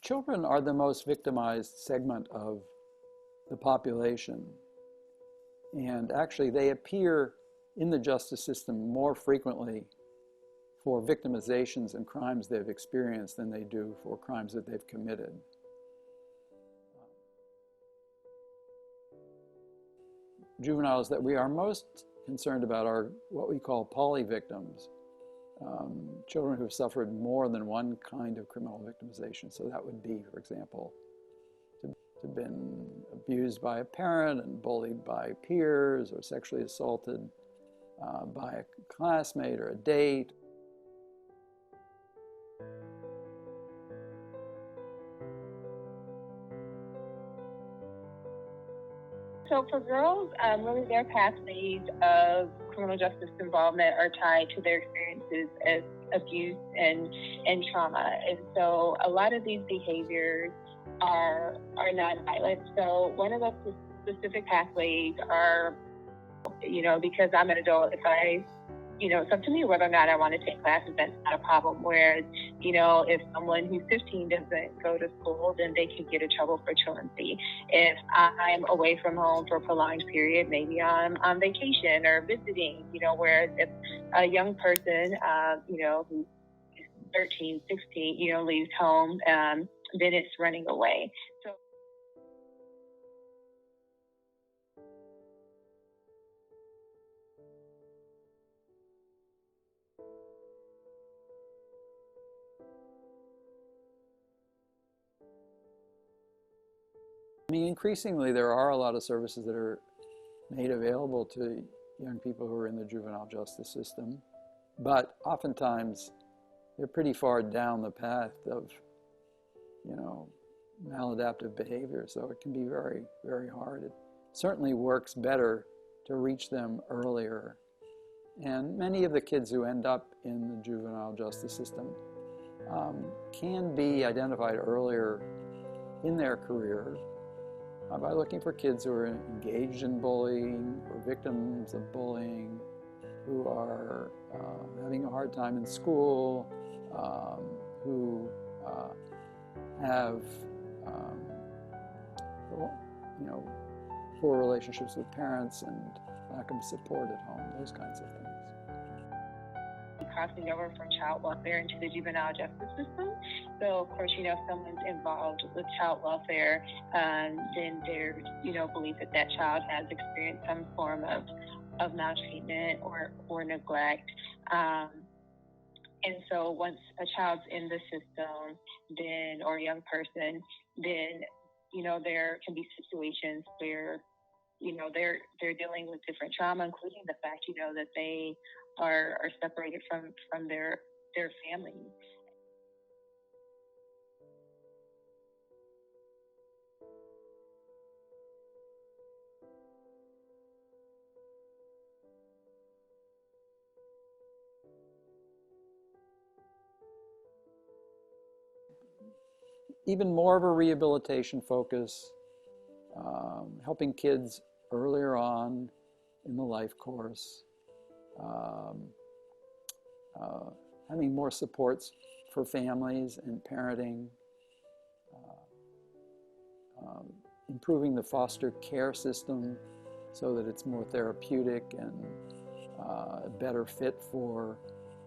Children are the most victimized segment of the population, and actually they appear in the justice system more frequently for victimizations and crimes they've experienced than they do for crimes that they've committed. Juveniles that we are most concerned about are what we call polyvictims, children who have suffered more than one kind of criminal victimization. So that would be, for example, to have been abused by a parent and bullied by peers, or sexually assaulted by a classmate or a date. So for girls, really their pathways of criminal justice involvement are tied to their experiences as abuse and trauma. And so a lot of these behaviors are nonviolent. So one of the specific pathways are, because I'm an adult, if it's up to me whether or not I want to take classes, that's not a problem. Whereas, if someone who's 15 doesn't go to school, then they can get in trouble for truancy. If I'm away from home for a prolonged period, maybe I'm on vacation or visiting, whereas if a young person, who's 13, 16, leaves home, then it's running away. So increasingly there are a lot of services that are made available to young people who are in the juvenile justice system, but oftentimes they're pretty far down the path of, maladaptive behavior, so it can be very, very hard. It certainly works better to reach them earlier. And many of the kids who end up in the juvenile justice system can be identified earlier in their career by looking for kids who are engaged in bullying or victims of bullying, who are having a hard time in school, who have poor relationships with parents and lack of support at home, those kinds of things. Crossing over from child welfare into the juvenile justice system. So, of course, if someone's involved with child welfare, then there's, belief that that child has experienced some form of maltreatment or neglect. And so once a child's in the system, then, or a young person, then, there can be situations where, they're dealing with different trauma, including the fact, that they are separated from their families. Even more of a rehabilitation focus, helping kids earlier on in the life course, having more supports for families and parenting, improving the foster care system so that it's more therapeutic and a better fit for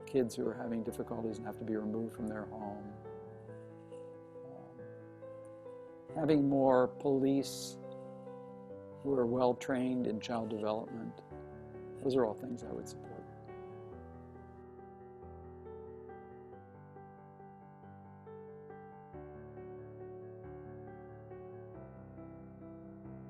kids who are having difficulties and have to be removed from their home. Having more police who are well trained in child development. Those are all things I would support.